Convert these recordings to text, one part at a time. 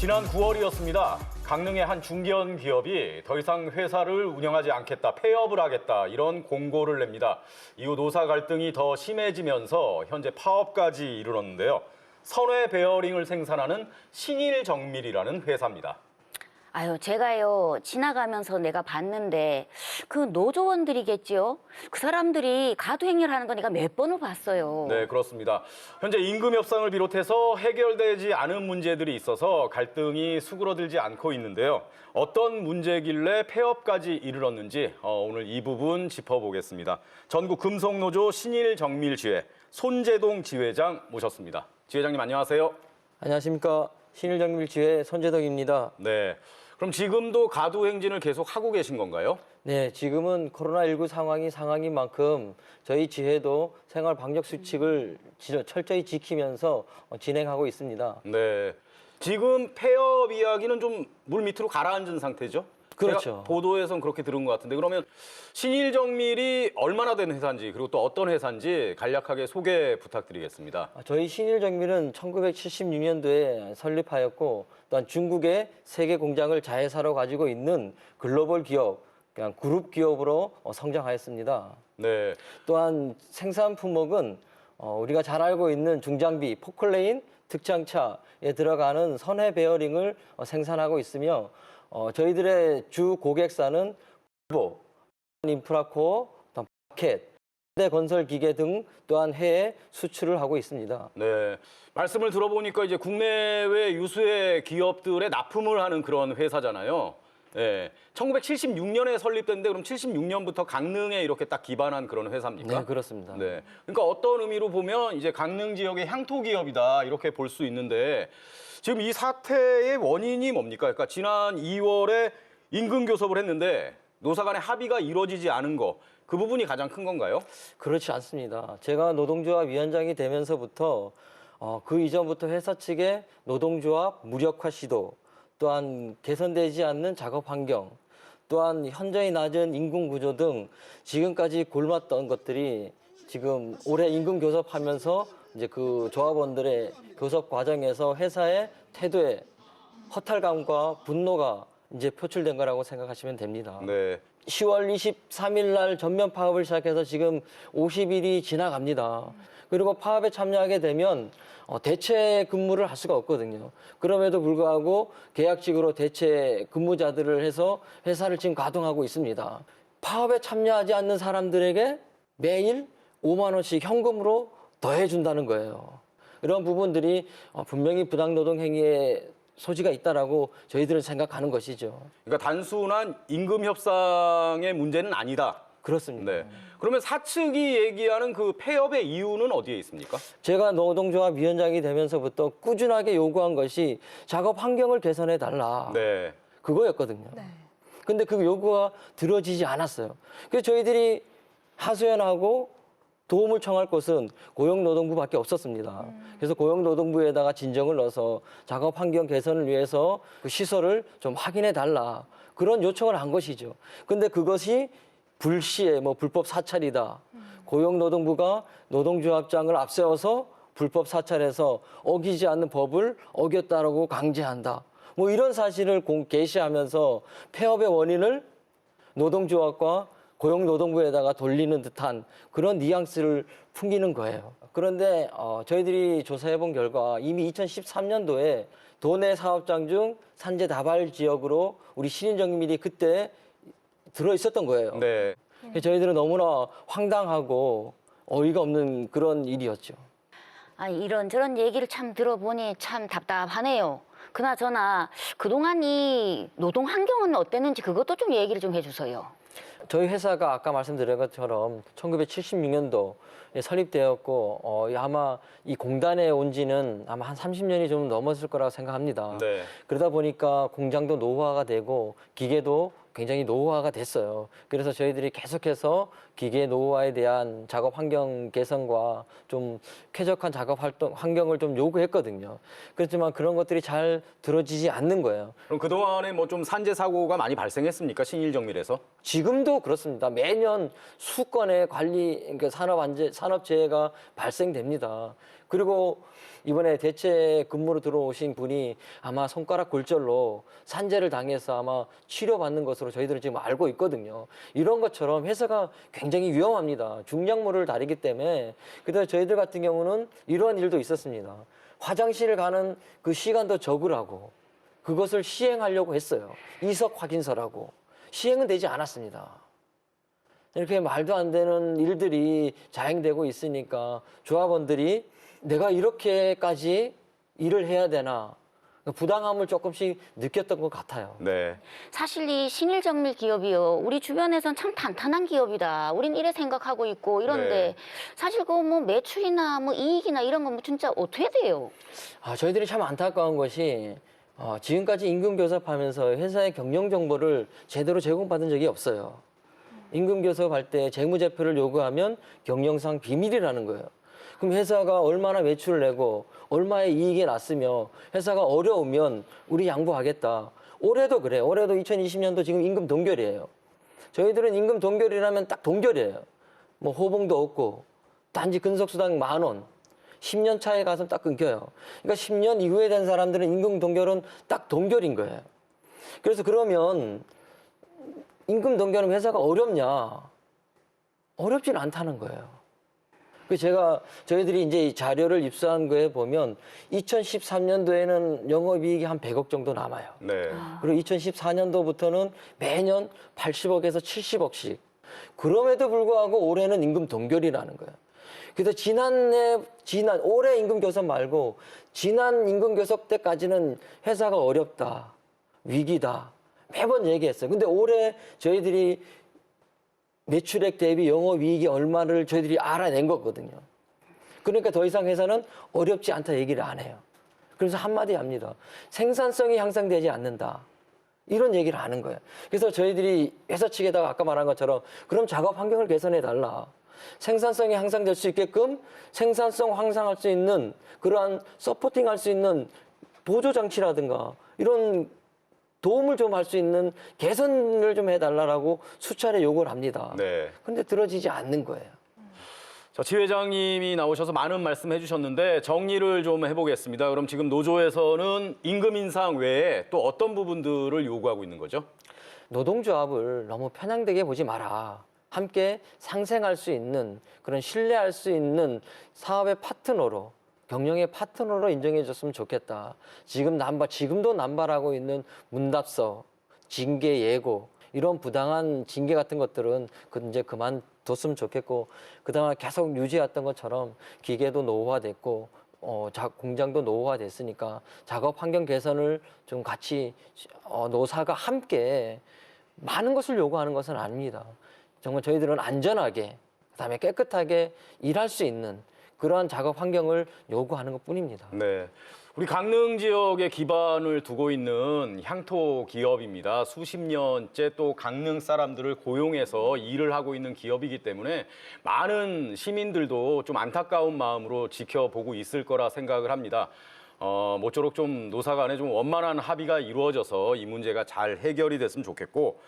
지난 9월이었습니다. 강릉의 한 중견 기업이 더 이상 회사를 운영하지 않겠다, 폐업을 하겠다 이런 공고를 냅니다. 이후 노사 갈등이 더 심해지면서 현재 파업까지 이르렀는데요. 선회 베어링을 생산하는 신일정밀이라는 회사입니다. 아유, 제가요, 지나가면서 내가 봤는데 그 노조원들이겠지요? 그 사람들이 가두행위를 하는 거 내가 몇 번을 봤어요. 네, 그렇습니다. 현재 임금 협상을 비롯해서 해결되지 않은 문제들이 있어서 갈등이 수그러들지 않고 있는데요. 어떤 문제길래 폐업까지 이르렀는지 오늘 이 부분 짚어보겠습니다. 전국 금속노조 신일정밀지회 손재동 지회장 모셨습니다. 지회장님 안녕하세요. 안녕하십니까. 신일정밀지회 손재덕입니다. 네, 그럼 지금도 가두행진을 계속 하고 계신 건가요? 네, 지금은 코로나19 상황인 만큼 저희 지회도 생활 방역 수칙을 철저히 지키면서 진행하고 있습니다. 네, 지금 폐업 이야기는 좀 물 밑으로 가라앉은 상태죠? 그렇죠. 제가 보도에선 그렇게 들은 것 같은데 그러면 신일정밀이 얼마나 된 회사인지 그리고 또 어떤 회사인지 간략하게 소개 부탁드리겠습니다. 저희 신일정밀은 1976년도에 설립하였고 또한 중국의 세계 공장을 자회사로 가지고 있는 글로벌 기업, 그냥 그룹 기업으로 성장하였습니다. 네, 또한 생산 품목은 우리가 잘 알고 있는 중장비, 포클레인, 특장차에 들어가는 선회 베어링을 생산하고 있으며 저희들의 주 고객사는 볼보, 인프라코어, 마켓, 현대 건설 기계 등 또한 해외 수출을 하고 있습니다. 네. 말씀을 들어보니까 이제 국내외 유수의 기업들에 납품을 하는 그런 회사잖아요. 네. 1976년에 설립됐는데 그럼 76년부터 강릉에 이렇게 딱 기반한 그런 회사입니까? 네, 그렇습니다. 네. 그러니까 어떤 의미로 보면 이제 강릉 지역의 향토 기업이다 이렇게 볼 수 있는데 지금 이 사태의 원인이 뭡니까? 그러니까 지난 2월에 임금 교섭을 했는데 노사 간의 합의가 이루어지지 않은 거, 그 부분이 가장 큰 건가요? 그렇지 않습니다. 제가 노동조합 위원장이 되면서부터 그 이전부터 회사 측의 노동조합 무력화 시도, 또한 개선되지 않는 작업 환경, 또한 현저히 낮은 임금 구조 등 지금까지 골랐던 것들이 지금 올해 임금 교섭하면서 이제 그 조합원들의 교섭 과정에서 회사의 태도에 허탈감과 분노가 이제 표출된 거라고 생각하시면 됩니다. 네. 10월 23일 날 전면 파업을 시작해서 지금 50일이 지나갑니다. 그리고 파업에 참여하게 되면 대체 근무를 할 수가 없거든요. 그럼에도 불구하고 계약직으로 대체 근무자들을 해서 회사를 지금 가동하고 있습니다. 파업에 참여하지 않는 사람들에게 매일 5만 원씩 현금으로 더해준다는 거예요. 이런 부분들이 분명히 부당노동 행위의 소지가 있다라고 저희들은 생각하는 것이죠. 그러니까 단순한 임금 협상의 문제는 아니다. 그렇습니다. 네. 그러면 사측이 얘기하는 그 폐업의 이유는 어디에 있습니까? 제가 노동조합 위원장이 되면서부터 꾸준하게 요구한 것이 작업 환경을 개선해 달라. 네. 그거였거든요. 근데 그 요구가 들어지지 않았어요. 그래서 저희들이 하소연하고 도움을 청할 곳은 고용노동부밖에 없었습니다. 그래서 고용노동부에다가 진정을 넣어서 작업 환경 개선을 위해서 그 시설을 좀 확인해 달라. 그런 요청을 한 것이죠. 근데 그것이 불시에 불법 사찰이다. 고용노동부가 노동조합장을 앞세워서 불법 사찰해서 어기지 않는 법을 어겼다라고 강제한다. 이런 사실을 게시하면서 폐업의 원인을 노동조합과 고용노동부에다가 돌리는 듯한 그런 뉘앙스를 풍기는 거예요. 그런데 저희들이 조사해본 결과 이미 2013년도에 도내 사업장 중 산재 다발 지역으로 우리 신일정밀이 그때 들어있었던 거예요. 네. 저희들은 너무나 황당하고 어이가 없는 그런 일이었죠. 아니, 이런저런 얘기를 참 들어보니 참 답답하네요. 그나저나 그동안 이 노동 환경은 어땠는지 그것도 좀 얘기를 좀 해주세요. 저희 회사가 아까 말씀드린 것처럼 1976년도에 설립되었고 아마 이 공단에 온 지는 아마 한 30년이 좀 넘었을 거라고 생각합니다. 네. 그러다 보니까 공장도 노후화가 되고 기계도 굉장히 노후화가 됐어요. 그래서 저희들이 계속해서 기계 노후화에 대한 작업 환경 개선과 좀 쾌적한 작업 환경을 좀 요구했거든요. 그렇지만 그런 것들이 잘 들어지지 않는 거예요. 그럼 그동안에 뭐 좀 산재 사고가 많이 발생했습니까? 신일정밀에서? 지금도 그렇습니다. 매년 수건의 관리, 그러니까 산업재해가 발생됩니다. 그리고 이번에 대체 근무로 들어오신 분이 아마 손가락 골절로 산재를 당해서 아마 치료받는 것으로 저희들은 지금 알고 있거든요. 이런 것처럼 회사가 굉장히 위험합니다. 중량물을 다루기 때문에. 그래서 저희들 같은 경우는 이러한 일도 있었습니다. 화장실을 가는 그 시간도 적으라고 그것을 시행하려고 했어요. 이석 확인서라고. 시행은 되지 않았습니다. 이렇게 말도 안 되는 일들이 자행되고 있으니까 조합원들이 내가 이렇게까지 일을 해야 되나 부당함을 조금씩 느꼈던 것 같아요. 네. 사실 이 신일정밀 기업이요. 우리 주변에선 참 탄탄한 기업이다. 우린 이래 생각하고 있고 이런데 네. 사실 그 뭐 매출이나 뭐 이익이나 이런 건 뭐 진짜 어떻게 돼요? 저희들이 참 안타까운 것이 지금까지 임금 교섭하면서 회사의 경영 정보를 제대로 제공받은 적이 없어요. 임금 교섭할 때 재무제표를 요구하면 경영상 비밀이라는 거예요. 그럼 회사가 얼마나 매출을 내고 얼마의 이익이 났으며 회사가 어려우면 우리 양보하겠다. 올해도 그래요. 올해도 2020년도 지금 임금 동결이에요. 저희들은 임금 동결이라면 딱 동결이에요. 뭐 호봉도 없고 단지 근속수당 10,000원. 10년 차에 가서 딱 끊겨요. 그러니까 10년 이후에 된 사람들은 임금 동결은 딱 동결인 거예요. 그래서 그러면 임금 동결은 회사가 어렵냐? 어렵진 않다는 거예요. 저희들이 이제 이 자료를 입수한 거에 보면 2013년도에는 영업이익이 한 100억 정도 남아요. 네. 그리고 2014년도부터는 매년 80억에서 70억씩. 그럼에도 불구하고 올해는 임금 동결이라는 거예요. 그래서 올해 임금 교섭 말고 지난 임금 교섭 때까지는 회사가 어렵다, 위기다 매번 얘기했어요. 근데 올해 저희들이 매출액 대비 영업이익이 얼마를 저희들이 알아낸 거거든요. 그러니까 더 이상 회사는 어렵지 않다 얘기를 안 해요. 그래서 한마디 합니다. 생산성이 향상되지 않는다. 이런 얘기를 하는 거예요. 그래서 저희들이 회사 측에다가 아까 말한 것처럼 그럼 작업 환경을 개선해달라. 생산성이 향상될 수 있게끔 생산성 향상할 수 있는 그러한 서포팅할 수 있는 보조장치라든가 이런 도움을 좀 할 수 있는 개선을 좀 해달라고 수차례 요구를 합니다. 네. 근데 들어지지 않는 거예요. 자, 지 회장님이 나오셔서 많은 말씀 해주셨는데 정리를 좀 해보겠습니다. 그럼 지금 노조에서는 임금 인상 외에 또 어떤 부분들을 요구하고 있는 거죠? 노동조합을 너무 편향되게 보지 마라. 함께 상생할 수 있는 그런 신뢰할 수 있는 사업의 파트너로 경영의 파트너로 인정해 줬으면 좋겠다. 지금도 남발하고 있는 문답서, 징계 예고 이런 부당한 징계 같은 것들은 이제 그만뒀으면 좋겠고 그동안 계속 유지했던 것처럼 기계도 노후화됐고 공장도 노후화됐으니까 작업 환경 개선을 좀 같이 노사가 함께 많은 것을 요구하는 것은 아닙니다. 정말 저희들은 안전하게 그다음에 깨끗하게 일할 수 있는 그러한 작업 환경을 요구하는 것뿐입니다. 네. 우리 강릉 지역에 기반을 두고 있는 향토 기업입니다. 수십 년째 또 강릉 사람들을 고용해서 일을 하고 있는 기업이기 때문에 많은 시민들도 좀 안타까운 마음으로 지켜보고 있을 거라 생각을 합니다. 모쪼록 좀 노사 간에 좀 원만한 합의가 이루어져서 이 문제가 잘 해결이 됐으면 좋겠고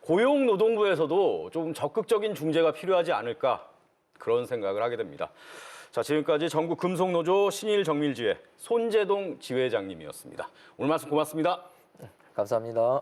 고용노동부에서도 좀 적극적인 중재가 필요하지 않을까 그런 생각을 하게 됩니다. 자, 지금까지 전국금속노조 신일정밀지회 손재동 지회장님이었습니다. 오늘 말씀 고맙습니다. 감사합니다.